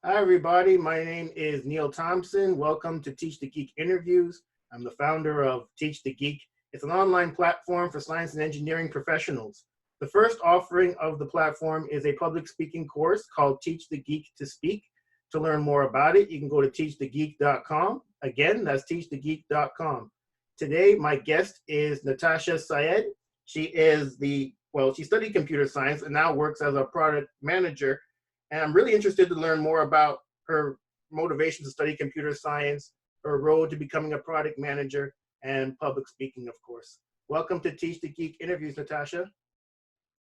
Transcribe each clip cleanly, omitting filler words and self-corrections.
Hi, everybody. My name is Neil Thompson. Welcome to Teach the Geek Interviews. I'm the founder of Teach the Geek. It's an online platform for science and engineering professionals. The first offering of the platform is a public speaking course called Teach the Geek to Speak. To learn more about it, you can go to teachthegeek.com. Again, that's teachthegeek.com. Today, my guest is Nitasha Syed. She studied computer science and now works as a product manager. And I'm really interested to learn more about her motivation to study computer science, her road to becoming a product manager, and public speaking, of course. Welcome to Teach the Geek Interviews, Nitasha.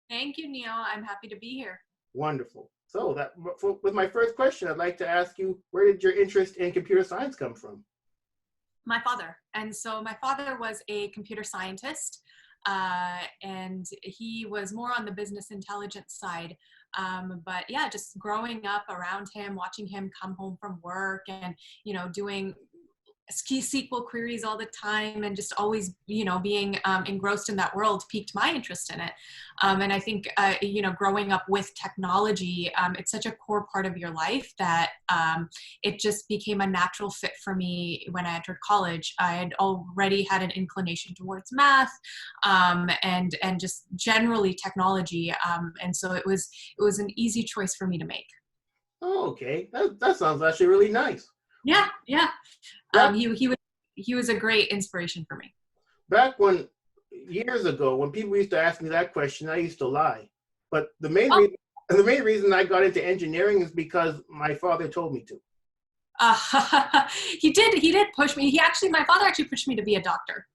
Thank you, Neil. I'm happy to be here. Wonderful. So with my first question, I'd like to ask you, where did your interest in computer science come from? My father. And so my father was a computer scientist, and he was more on the business intelligence side. But yeah, just growing up around him, watching him come home from work and, doing SQL queries all the time and just always, being engrossed in that world piqued my interest in it. And I think, growing up with technology, it's such a core part of your life that it just became a natural fit for me when I entered college. I had already had an inclination towards math and just generally technology. And so it was an easy choice for me to make. Oh, okay. That sounds actually really nice. Yeah. He was a great inspiration for me. Back years ago, when people used to ask me that question, I used to lie. But the main reason I got into engineering is because my father told me to. He did push me. My father actually pushed me to be a doctor.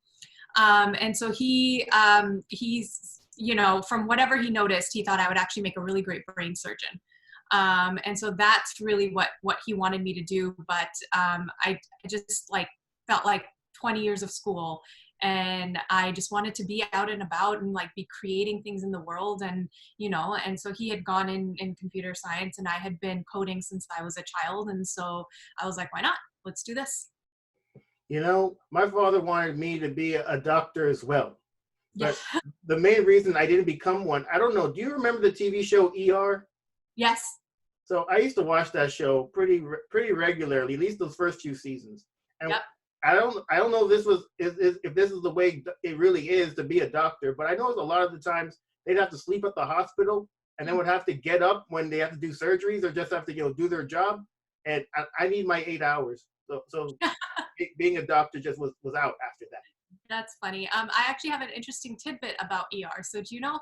And so he's, from whatever he noticed, he thought I would actually make a really great brain surgeon. And so that's really what he wanted me to do. But I just felt like 20 years of school, and I just wanted to be out and about and be creating things in the world. And, and so he had gone in computer science, and I had been coding since I was a child. And so I was like, why not? Let's do this. My father wanted me to be a doctor as well. But yeah. The main reason I didn't become one, I don't know. Do you remember the TV show ER? Yes. So I used to watch that show pretty regularly, at least those first few seasons. And yep. I don't know if this is the way it really is to be a doctor, but I know a lot of the times they'd have to sleep at the hospital and then would have to get up when they have to do surgeries or just have to do their job. And I need my 8 hours. So being a doctor just was out after that. That's funny. I actually have an interesting tidbit about ER. So do you know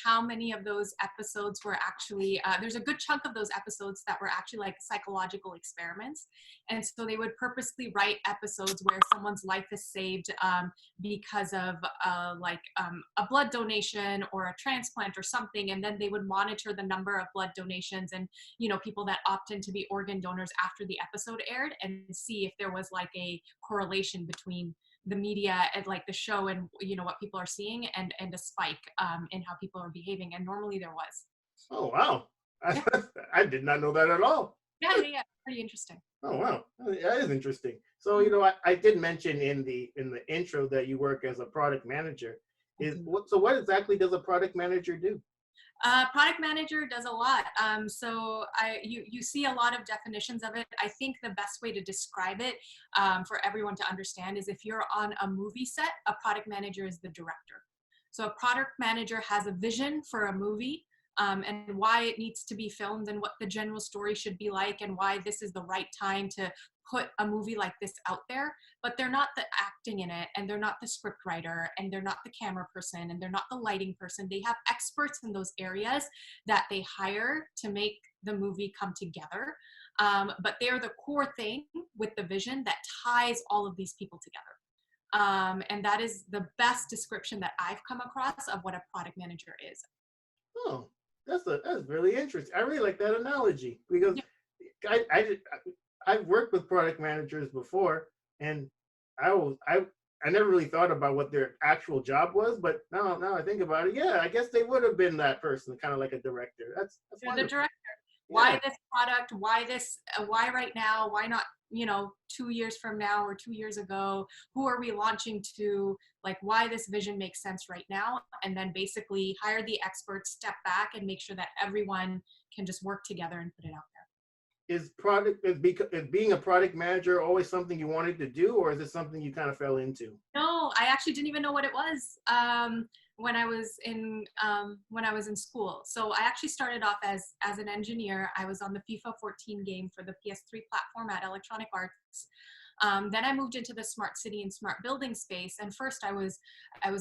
how many of those episodes were actually, there's a good chunk of those episodes that were actually psychological experiments. And so they would purposely write episodes where someone's life is saved because of a blood donation or a transplant or something. And then they would monitor the number of blood donations and, people that opt in to be organ donors after the episode aired and see if there was a correlation between the media and the show and what people are seeing and a spike in how people are behaving, and normally there was. Oh wow. I did not know that at all. Yeah, pretty interesting. Oh wow, that is interesting. So I did mention in the intro that you work as a product manager. What exactly does a product manager do? Product manager does a lot. So you see a lot of definitions of it. I think the best way to describe it for everyone to understand is if you're on a movie set, a product manager is the director. So a product manager has a vision for a movie and why it needs to be filmed and what the general story should be like and why this is the right time to put a movie like this out there, but they're not the acting in it, and they're not the script writer, and they're not the camera person, and they're not the lighting person. They have experts in those areas that they hire to make the movie come together. But they're the core thing with the vision that ties all of these people together. And that is the best description that I've come across of what a product manager is. Oh, that's really interesting. I really like that analogy because I've worked with product managers before, and I never really thought about what their actual job was, but now I think about it, yeah, I guess they would have been that person, kind of like a director. That's the director. Yeah. Why this product? Why right now? Why not 2 years from now or 2 years ago? Who are we launching to? Why this vision makes sense right now? And then basically hire the experts, step back, and make sure that everyone can just work together and put it out there. is being a product manager always something you wanted to do, or is it something you kind of fell into? No, I actually didn't even know what it was when I was in school. So I actually started off as an engineer. I was on the FIFA 14 game for the PS3 platform at Electronic Arts. Then I moved into the smart city and smart building space. And first I was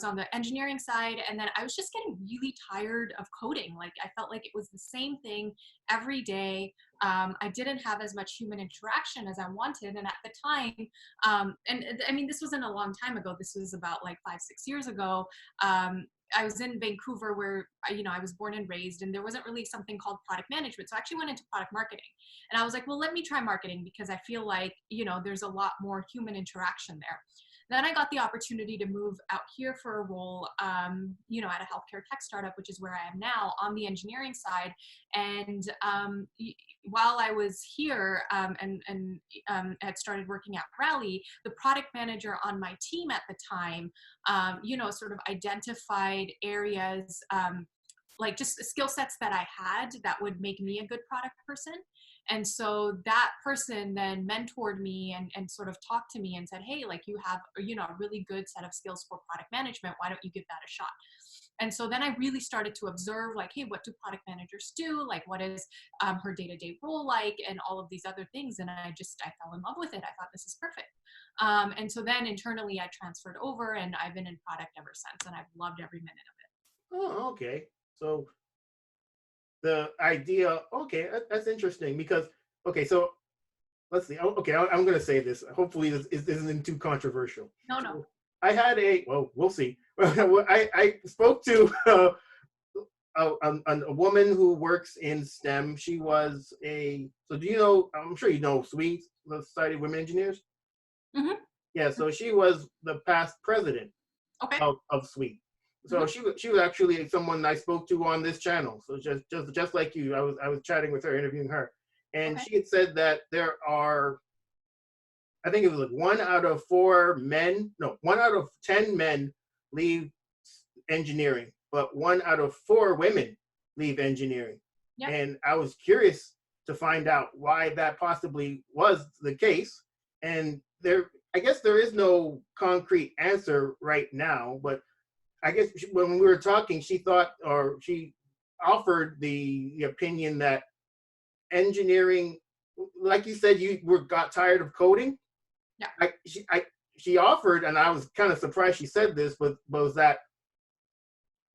on the engineering side, and then I was just getting really tired of coding. Like I felt like it was the same thing every day. I didn't have as much human interaction as I wanted. And at the time, and I mean, this wasn't a long time ago. This was about like 5, 6 years ago. I was in Vancouver where, I was born and raised, and there wasn't really something called product management. So I actually went into product marketing, and I was like, well, let me try marketing because I feel like, there's a lot more human interaction there. Then I got the opportunity to move out here for a role, at a healthcare tech startup, which is where I am now on the engineering side. And while I was here and had started working at Rally, the product manager on my team at the time, sort of identified areas, like just skill sets that I had that would make me a good product person. And so that person then mentored me and sort of talked to me and said, hey, like you have, a really good set of skills for product management. Why don't you give that a shot? And so then I really started to observe, like, hey, what do product managers do? Like, what is her day-to-day role like, and all of these other things. And I fell in love with it. I thought this is perfect. And so then internally I transferred over, and I've been in product ever since, and I've loved every minute of it. Oh, okay. So the idea, okay, that's interesting because, okay, so let's see. Okay, I'm going to say this. Hopefully, this isn't too controversial. No. So I had well, we'll see. I spoke to a woman who works in STEM. She was so do you know, I'm sure you know SWE, the Society of Women Engineers? Mm-hmm. Yeah, so she was the past president Okay. of SWE. So mm-hmm. she was actually someone I spoke to on this channel. So just like you, I was chatting with her, interviewing her, and Okay. she had said that there are, I think it was like 1 out of 4 men, no, 1 out of 10 men leave engineering, but 1 out of 4 women leave engineering. Yep. And I was curious to find out why that possibly was the case. And I guess there is no concrete answer right now, but I guess when we were talking, she thought, or she offered the opinion that engineering, like you said, got tired of coding. Yeah. She offered, and I was kind of surprised she said this, but was that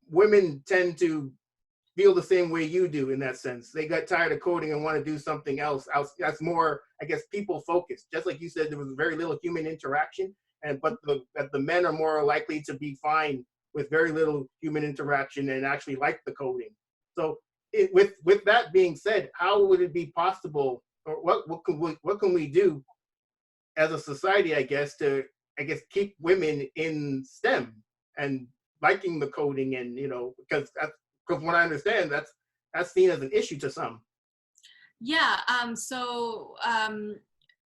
women tend to feel the same way you do in that sense. They got tired of coding and want to do something else. That's more, I guess, people focused. Just like you said, there was very little human interaction, but the men are more likely to be fine with very little human interaction and actually like the coding. So with that being said, how would it be possible, or what can we do as a society, I guess, to keep women in STEM and liking the coding, and because from what I understand, that's seen as an issue to some. Yeah.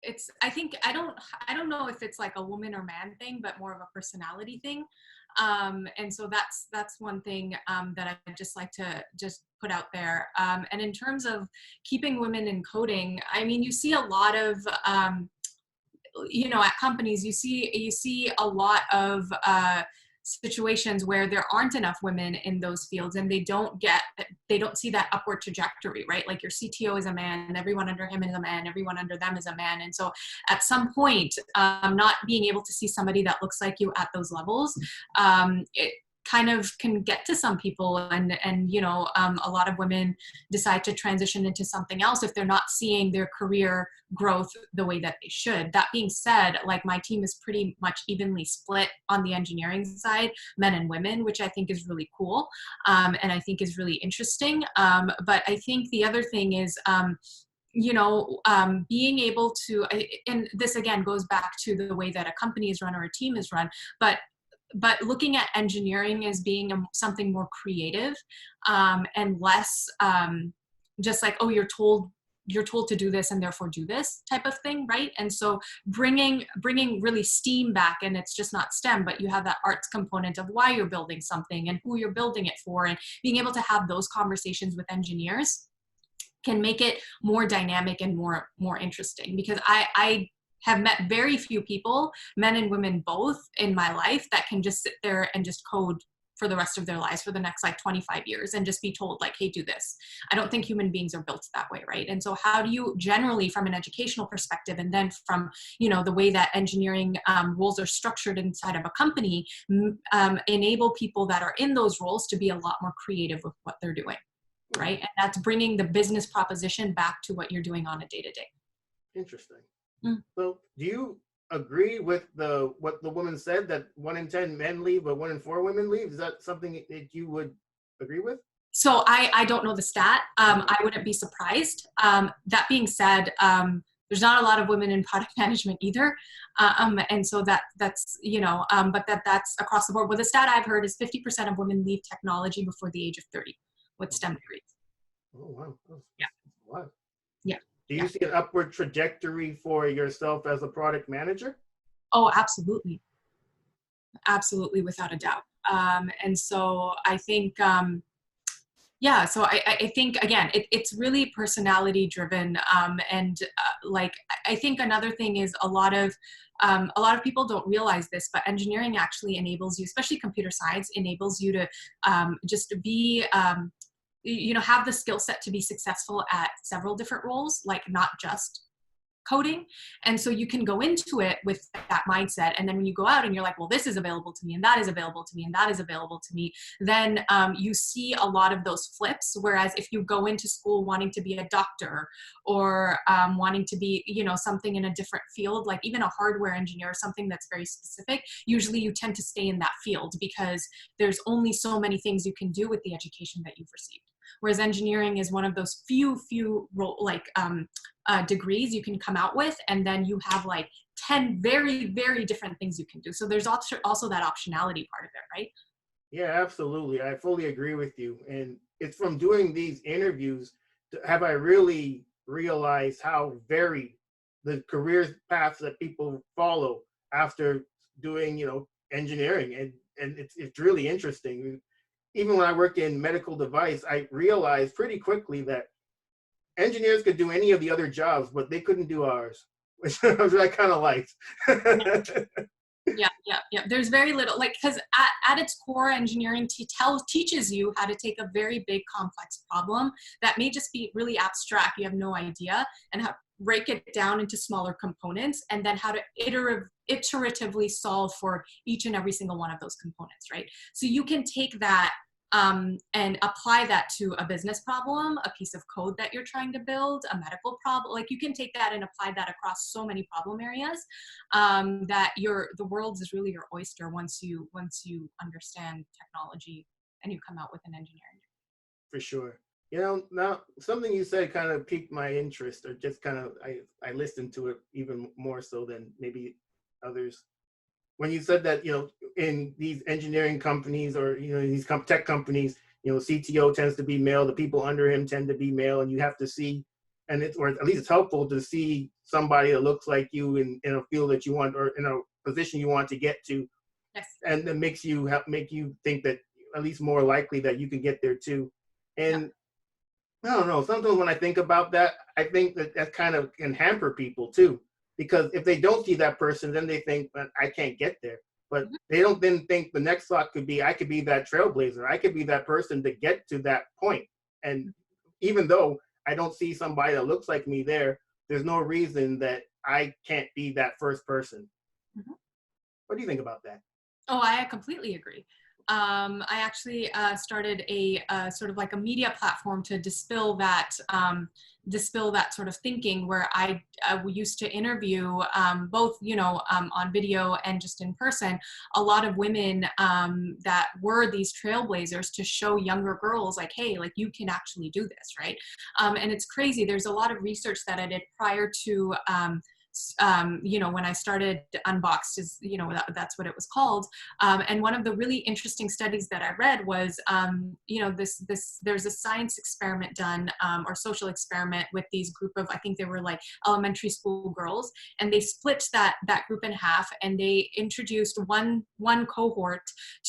It's, I think, I don't know if it's like a woman or man thing, but more of a personality thing. And so that's one thing that I just like to just put out there. And in terms of keeping women in coding, I mean, you see a lot of, at companies, you see a lot of situations where there aren't enough women in those fields, and they don't see that upward trajectory, right? Like your CTO is a man, everyone under him is a man, everyone under them is a man. And so at some point, not being able to see somebody that looks like you at those levels, it kind of can get to some people, and a lot of women decide to transition into something else if they're not seeing their career growth the way that they should. That being said, like my team is pretty much evenly split on the engineering side, men and women, which I think is really cool, and I think is really interesting. But I think the other thing is, being able to, and this again goes back to the way that a company is run or a team is run, but looking at engineering as being something more creative, and less just like, oh, you're told to do this and therefore do this type of thing, right? And so bringing really STEAM back, and it's just not STEM, but you have that arts component of why you're building something and who you're building it for, and being able to have those conversations with engineers can make it more dynamic and more interesting. Because I have met very few people, men and women both, in my life that can just sit there and just code for the rest of their lives for the next like 25 years and just be told like, hey, do this. I don't think human beings are built that way, right? And so how do you generally, from an educational perspective, and then from, you know, the way that engineering roles are structured inside of a company, enable people that are in those roles to be a lot more creative with what they're doing, right? And that's bringing the business proposition back to what you're doing on a day-to-day. Interesting. So do you agree with what the woman said, that 1 in 10 men leave, but 1 in 4 women leave? Is that something that you would agree with? So I don't know the stat. I wouldn't be surprised. That being said, there's not a lot of women in product management either. And so that's, you know, but that's across the board. Well, the stat I've heard is 50% of women leave technology before the age of 30 with STEM degrees. Oh, wow. Yeah. Wow. Yeah. Do you see an upward trajectory for yourself as a product manager? Oh, absolutely. Absolutely, without a doubt. And so I think, yeah, so I think, again, it's really personality driven. Like, I think another thing is a lot of people don't realize this, but engineering actually enables you, especially computer science, enables you to just be, you know, have the skill set to be successful at several different roles, like not just coding. And so you can go into it with that mindset. And then when you go out and you're like, well, this is available to me, and that is available to me, and that is available to me, then you see a lot of those flips. Whereas if you go into school wanting to be a doctor, or wanting to be, you know, something in a different field, like even a hardware engineer, something that's very specific, usually you tend to stay in that field because there's only so many things you can do with the education that you've received. Whereas engineering is one of those few degrees you can come out with, and then you have like 10 very, very different things you can do. So there's also that optionality part of it, right? Yeah, absolutely. I fully agree with you. And it's from doing these interviews have I really realized how varied the career paths that people follow after doing, you know, engineering. And it's really interesting. Even when I worked in medical device, I realized pretty quickly that engineers could do any of the other jobs, but they couldn't do ours, which I kind of liked. Yeah. There's very little, like, because at its core, engineering teaches you how to take a very big, complex problem that may just be really abstract, you have no idea, and how break it down into smaller components, and then how to iteratively solve for each and every single one of those components, right? So you can take that and apply that to a business problem, a piece of code that you're trying to build, a medical problem. Like, you can take that and apply that across so many problem areas, that the world is really your oyster once you understand technology and you come out with an engineering. For sure. You know, now something you said kind of piqued my interest, or just kind of I listened to it even more so than maybe others. When you said that, you know, in these engineering companies, or, you know, these tech companies, you know, CTO tends to be male, the people under him tend to be male, and you have to see, and it's, or at least it's helpful to see somebody that looks like you in a field that you want, or in a position you want to get to. Yes. And that make you think that at least more likely that you can get there too. And I don't know, sometimes when I think about that, I think that kind of can hamper people too. Because if they don't see that person, then they think that I can't get there. But they don't then think the next thought could be, I could be that trailblazer. I could be that person to get to that point. And even though I don't see somebody that looks like me there's no reason that I can't be that first person. Mm-hmm. What do you think about that? Oh, I completely agree. I actually started a sort of like a media platform to dispel that sort of thinking, where we used to interview both, you know, on video and just in person, a lot of women that were these trailblazers, to show younger girls like, hey, like, you can actually do this, right? And it's crazy. There's a lot of research that I did prior to you know, when I started Unboxed, is, you know, that's what it was called. And one of the really interesting studies that I read was, you know, there's a science experiment done, or social experiment, with these group of, I think they were like elementary school girls, and they split that group in half, and they introduced one cohort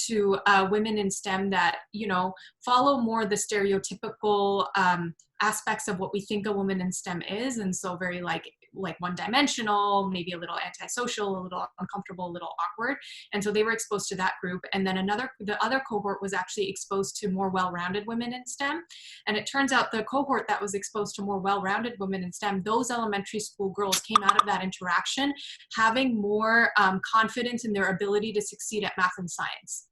to women in STEM that, you know, follow more the stereotypical aspects of what we think a woman in STEM is. And so very like one-dimensional, maybe a little antisocial, a little uncomfortable, a little awkward. And so they were exposed to that group. And then the other cohort was actually exposed to more well-rounded women in STEM. And it turns out the cohort that was exposed to more well-rounded women in STEM, those elementary school girls came out of that interaction having more confidence in their ability to succeed at math and science.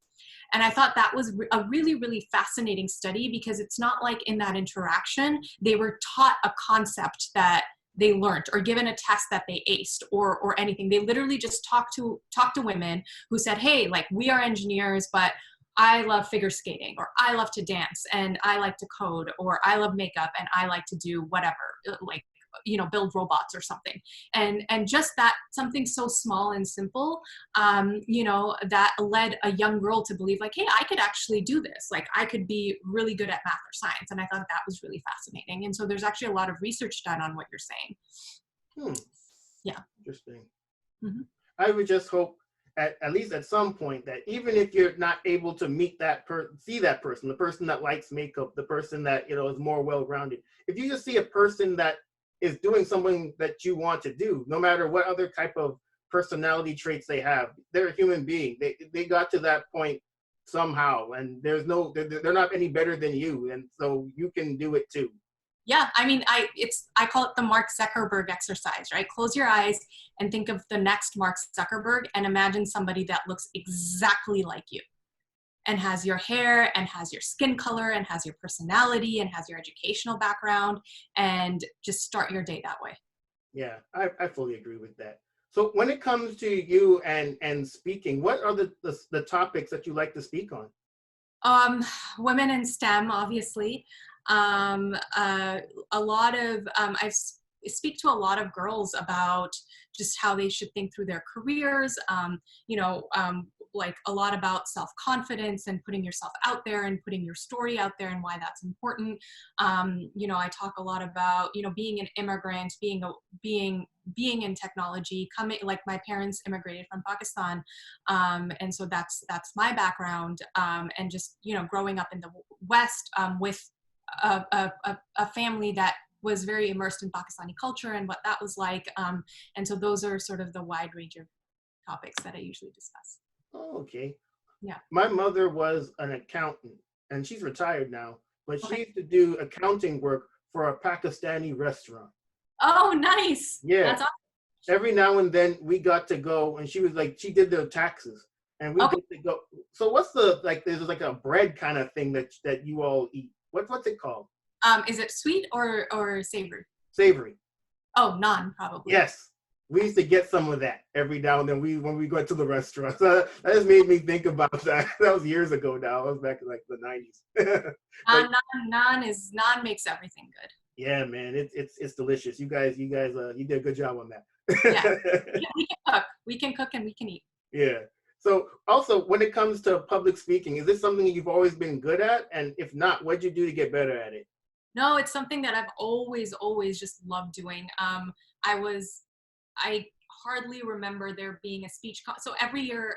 And I thought that was a really, really fascinating study, because it's not like in that interaction, they were taught a concept that they learned or given a test that they aced or anything. They literally just talked to women who said, hey, like, we are engineers, but I love figure skating, or I love to dance and I like to code, or I love makeup and I like to do whatever, like, you know, build robots or something. And just that, something so small and simple, you know, that led a young girl to believe like, hey, I could actually do this. Like, I could be really good at math or science. And I thought that was really fascinating. And so there's actually a lot of research done on what you're saying. Yeah. Interesting. Mm-hmm. I would just hope at least at some point that even if you're not able to meet that see that person, the person that likes makeup, the person that, you know, is more well-rounded, if you just see a person that is doing something that you want to do, no matter what other type of personality traits they have, they're a human being. They got to that point somehow, and they're not any better than you, and so you can do it too. Yeah, I mean, I call it the Mark Zuckerberg exercise, right? Close your eyes and think of the next Mark Zuckerberg and imagine somebody that looks exactly like you and has your hair and has your skin color and has your personality and has your educational background, and just start your day that way. Yeah, I fully agree with that. So when it comes to you and speaking, what are the topics that you like to speak on? Women in STEM, obviously. A lot of, I speak to a lot of girls about just how they should think through their careers, you know, like a lot about self-confidence and putting yourself out there and putting your story out there and why that's important. You know, I talk a lot about, you know, being an immigrant, being in technology, like my parents immigrated from Pakistan. And so that's my background. And just, you know, growing up in the West with a family that was very immersed in Pakistani culture and what that was like. And so those are sort of the wide range of topics that I usually discuss. Oh, okay. Yeah. My mother was an accountant, and she's retired now, but she Okay. used to do accounting work for a Pakistani restaurant. Oh, nice. Yeah. That's awesome. Every now and then we got to go, and she was like, she did their taxes, and we get to go. So what's there's like a bread kind of thing that you all eat. What's it called? Is it sweet or savory? Savory. Oh, naan, probably. Yes. We used to get some of that every now and then when we go to the restaurant. So that just made me think about that. That was years ago now. That was back in like the 90s. Naan makes everything good. Yeah, man, it's delicious. You guys, you did a good job on that. Yeah, we can cook. We can cook and we can eat. Yeah. So also, when it comes to public speaking, is this something you've always been good at? And if not, what'd you do to get better at it? No, it's something that I've always just loved doing. I hardly remember there being a speech. So every year,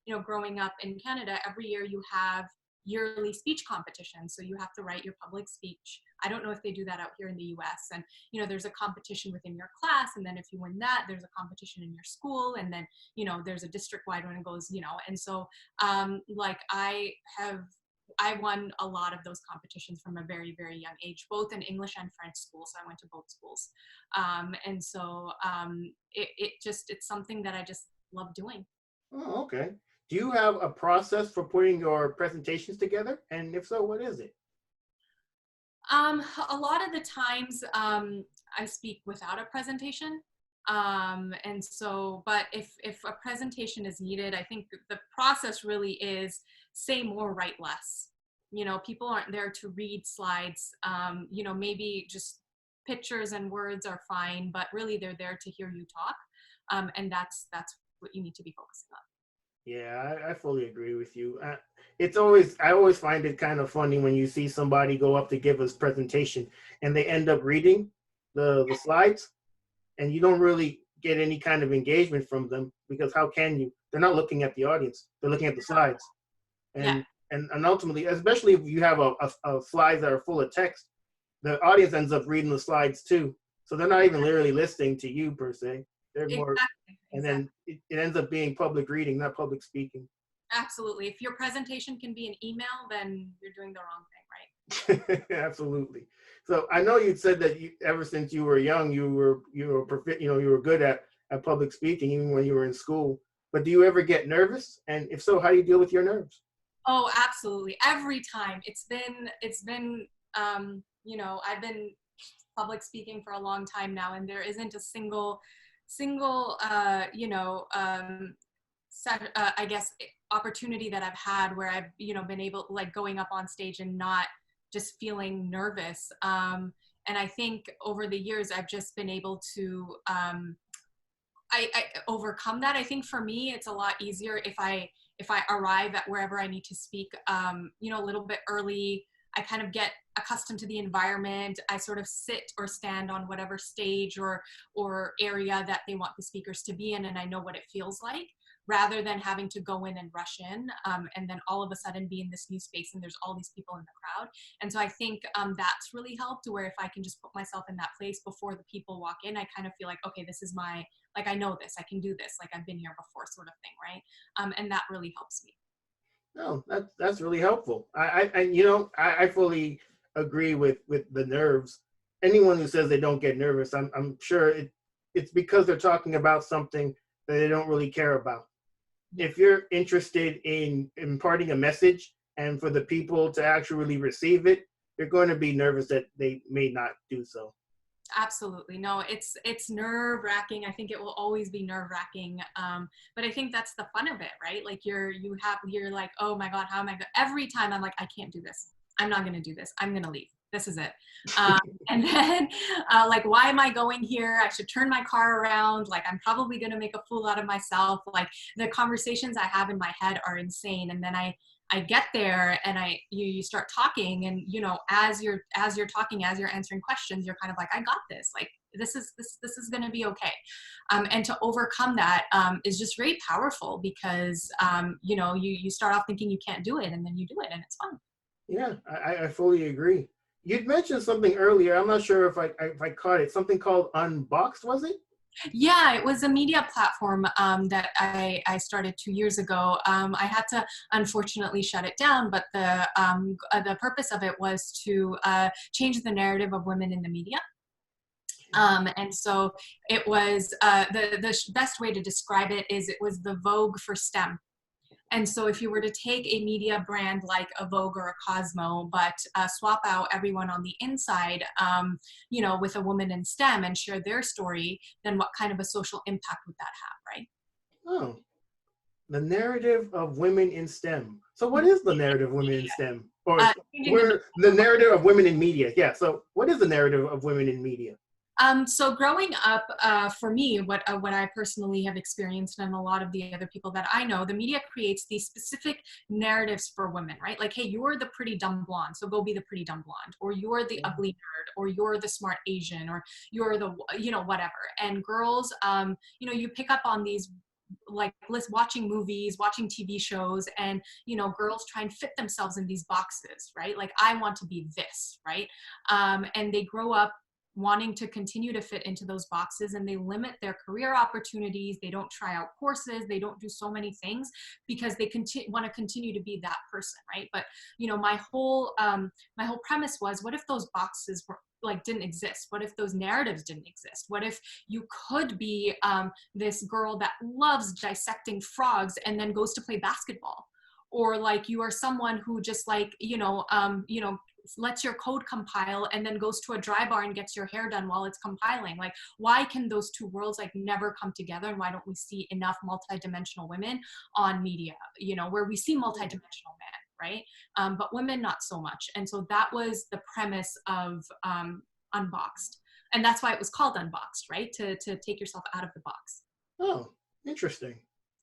you know, growing up in Canada, every year you have yearly speech competitions. So you have to write your public speech. I don't know if they do that out here in the US. And, you know, there's a competition within your class. And then if you win that, there's a competition in your school. And then, you know, there's a district-wide one and goes, you know, and so like I won a lot of those competitions from a very, very young age, both in English and French schools. So I went to both schools. And so it's something that I just love doing. Oh, okay. Do you have a process for putting your presentations together? And if so, what is it? A lot of the times I speak without a presentation. And so, but if a presentation is needed, I think the process really is say more, write less. You know, people aren't there to read slides. You know, maybe just pictures and words are fine, but really they're there to hear you talk. And that's what you need to be focusing on. Yeah, I fully agree with you. I always find it kind of funny when you see somebody go up to give us presentation and they end up reading the slides, and you don't really get any kind of engagement from them, because how can you? They're not looking at the audience; they're looking at the slides, and ultimately, especially if you have a slides that are full of text, the audience ends up reading the slides too. So they're not even literally listening to you per se. They're more, Exactly. and then it ends up being public reading, not public speaking. Absolutely. If your presentation can be an email, then you're doing the wrong thing, right? Absolutely. So I know you said that ever since you were young, you were good at public speaking, even when you were in school. But do you ever get nervous? And if so, how do you deal with your nerves? Oh, absolutely. Every time. I've been public speaking for a long time now, and there isn't a single, I guess, opportunity that I've had where I've, been able, like, going up on stage and not just feeling nervous. And I think over the years, I've just been able to, I overcome that. I think for me, it's a lot easier if I arrive at wherever I need to speak, a little bit early. I kind of get accustomed to the environment. I sort of sit or stand on whatever stage or area that they want the speakers to be in, and I know what it feels like, rather than having to go in and rush in, and then all of a sudden be in this new space and there's all these people in the crowd. And so I think that's really helped, where if I can just put myself in that place before the people walk in, I kind of feel like, okay, this is like, I know this, I can do this, like I've been here before, sort of thing, right? And that really helps me. No, that's really helpful. I fully agree with the nerves. Anyone who says they don't get nervous, I'm sure it's because they're talking about something that they don't really care about. If you're interested in imparting a message and for the people to actually receive it, you're going to be nervous that they may not do so. Absolutely. No, it's nerve wracking. I think it will always be nerve wracking. But I think that's the fun of it, right? Like you're like, oh my God, how am I going? Every time I'm like, I can't do this. I'm not going to do this. I'm going to leave. This is it. And then like, why am I going here? I should turn my car around. Like, I'm probably going to make a fool out of myself. Like, the conversations I have in my head are insane. And then I get there and you start talking, and as you're talking, as you're answering questions, you're kind of like, I got this. Like, this is going to be okay. And to overcome that is just very powerful, because you start off thinking you can't do it, and then you do it, and it's fun. Yeah, I fully agree. You'd mentioned something earlier. I'm not sure if I caught it. Something called Unboxed, was it? Yeah, it was a media platform that I started 2 years ago. I had to unfortunately shut it down, but the purpose of it was to change the narrative of women in the media. And so it was the best way to describe it is it was the Vogue for STEM. And so if you were to take a media brand like a Vogue or a Cosmo, but swap out everyone on the inside, with a woman in STEM, and share their story, then what kind of a social impact would that have, right? Oh, the narrative of women in STEM. So what is the narrative of women in STEM? Or the narrative of women in media. Yeah, so what is the narrative of women in media? So growing up, for me, what I personally have experienced, and a lot of the other people that I know, the media creates these specific narratives for women, right? Like, hey, you're the pretty dumb blonde, so go be the pretty dumb blonde, or you're the ugly nerd, or you're the smart Asian, or you're the, whatever. And girls, you pick up on these, like, watching movies, watching TV shows, and girls try and fit themselves in these boxes, right? Like, I want to be this, right? And they grow up wanting to continue to fit into those boxes, and they limit their career opportunities. They don't try out courses. They don't do so many things because they want to continue to be that person, right? But my whole premise was, what if those boxes were didn't exist? What if those narratives didn't exist? What if you could be this girl that loves dissecting frogs and then goes to play basketball? Or like, you are someone who just lets your code compile and then goes to a dry bar and gets your hair done while it's compiling. Like, why can those two worlds never come together? And why don't we see enough multidimensional women on media, where we see multidimensional men, right? But women, not so much. And so that was the premise of Unboxed. And that's why it was called Unboxed, right? To take yourself out of the box. Oh, interesting.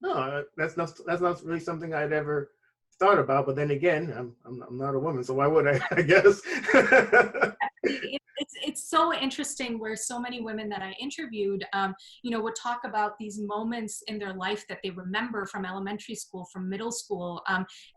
No, that's not really something I'd ever thought about, but then again, I'm not a woman, so why would I guess? It's so interesting where so many women that I interviewed, would talk about these moments in their life that they remember from elementary school, from middle school.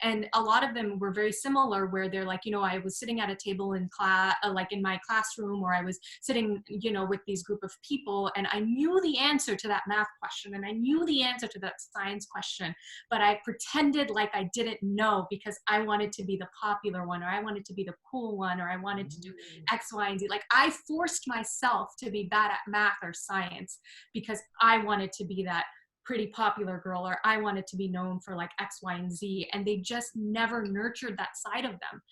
And a lot of them were very similar where they're like, I was sitting at a table in class, like in my classroom, or I was sitting, with these group of people, and I knew the answer to that math question, and I knew the answer to that science question, but I pretended like I didn't know because I wanted to be the popular one, or I wanted to be the cool one, or I wanted to do X, Y, and Z. Like I forced myself to be bad at math or science because I wanted to be that pretty popular girl, or I wanted to be known for like X, Y, and Z. And they just never nurtured that side of them,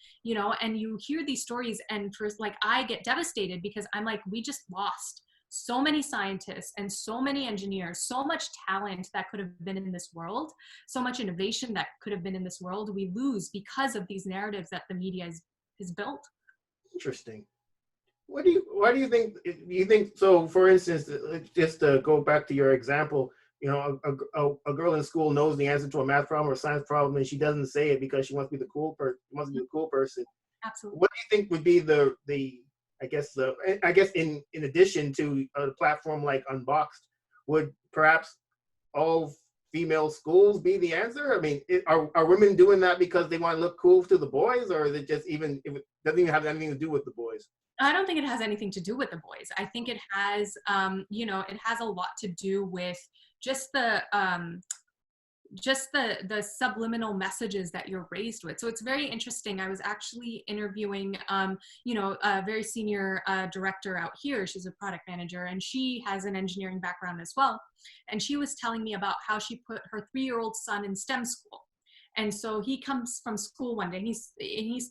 and you hear these stories, and first, like, I get devastated because I'm like, we just lost so many scientists and so many engineers, so much talent that could have been in this world, so much innovation that could have been in this world, we lose because of these narratives that the media is built. Interesting. Why do you think, so for instance, just to go back to your example, a girl in school knows the answer to a math problem or a science problem, and she doesn't say it because she wants to be the cool person. Absolutely. What do you think would be the I guess in addition to a platform like Unboxed, would perhaps all female schools be the answer? I mean, are women doing that because they want to look cool to the boys, or is it just if it doesn't even have anything to do with the boys? I don't think it has anything to do with the boys. I think it has, it has a lot to do with just the subliminal messages that you're raised with. So it's very interesting. I was actually interviewing, a very senior director out here. She's a product manager, and she has an engineering background as well. And she was telling me about how she put her 3-year-old son in STEM school. And so he comes from school one day, and he's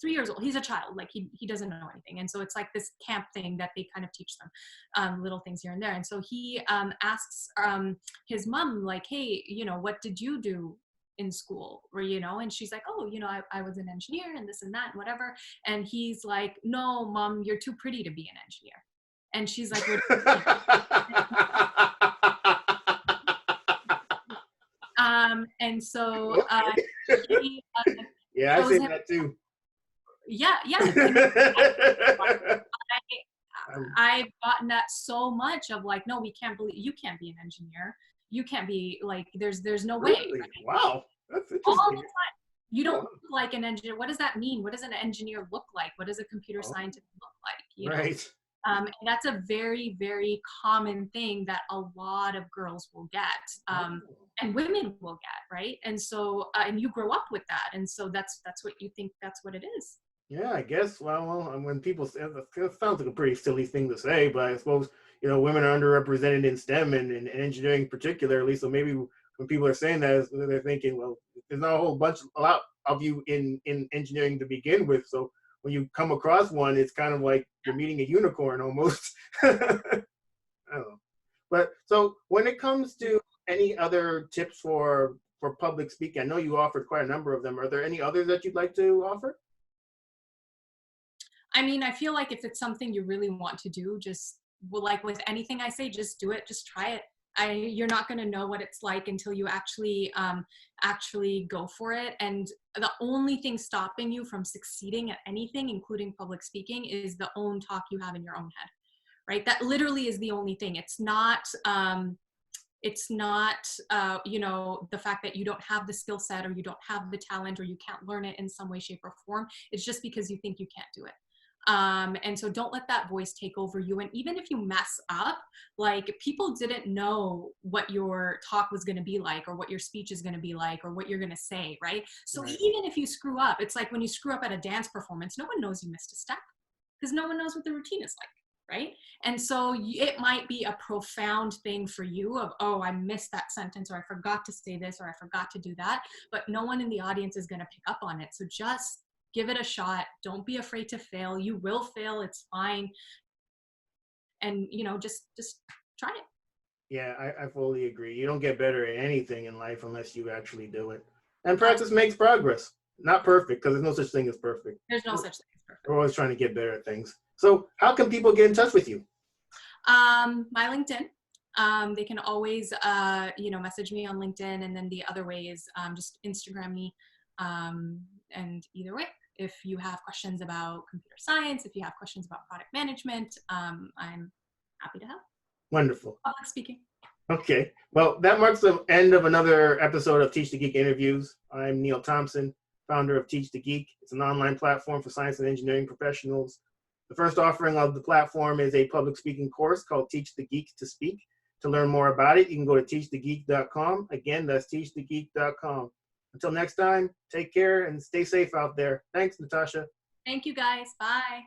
3 years old. He's a child, like he doesn't know anything. And so it's like this camp thing that they kind of teach them, little things here and there. And so he asks his mom, like, hey, what did you do in school? Or, and she's like, oh, I was an engineer and this and that and whatever. And he's like, no, mom, you're too pretty to be an engineer. And she's like, and so he, yeah, I say that too. Yeah. I've gotten that so much of like, no, we can't believe you can't be an engineer. You can't be like, there's no way. Really? Right? Wow, that's interesting. All the time. You don't look like an engineer. What does that mean? What does an engineer look like? What does a computer scientist look like? Right. And that's a very, very common thing that a lot of girls will get, and women will get, right? And so, and you grow up with that, and so that's what you think. That's what it is. Yeah, I guess. Well, when people say it sounds like a pretty silly thing to say, but I suppose women are underrepresented in STEM and engineering particularly. So maybe when people are saying that, they're thinking, well, there's not a lot of you in engineering to begin with. So when you come across one, it's kind of like you're meeting a unicorn almost. I don't know. But so when it comes to any other tips for public speaking, I know you offered quite a number of them. Are there any others that you'd like to offer? I mean, I feel like if it's something you really want to do, just like with anything I say, just do it, just try it. You're not going to know what it's like until you actually go for it. And the only thing stopping you from succeeding at anything, including public speaking, is the own talk you have in your own head, right? That literally is the only thing. It's not the fact that you don't have the skill set, or you don't have the talent, or you can't learn it in some way, shape, or form. It's just because you think you can't do it. And so don't let that voice take over you. And even if you mess up, like, people didn't know what your talk was going to be like, or what your speech is going to be like, or what you're going to say, right? So right. Even if you screw up, it's like when you screw up at a dance performance, no one knows you missed a step because no one knows what the routine is like, right? And so it might be a profound thing for you of, oh, I missed that sentence, or I forgot to say this, or I forgot to do that, but no one in the audience is going to pick up on it. So just give it a shot. Don't be afraid to fail. You will fail. It's fine. And, just try it. Yeah, I fully agree. You don't get better at anything in life unless you actually do it. And practice makes progress. Not perfect, because there's no such thing as perfect. There's no such thing as perfect. We're always trying to get better at things. So how can people get in touch with you? My LinkedIn. They can always, message me on LinkedIn. And then the other way is just Instagram me. And either way, if you have questions about computer science, if you have questions about product management, I'm happy to help. Wonderful. Public speaking. Okay. Well, that marks the end of another episode of Teach the Geek Interviews. I'm Neil Thompson, founder of Teach the Geek. It's an online platform for science and engineering professionals. The first offering of the platform is a public speaking course called Teach the Geek to Speak. To learn more about it, you can go to teachthegeek.com. Again, that's teachthegeek.com. Until next time, take care and stay safe out there. Thanks, Nitasha. Thank you, guys. Bye.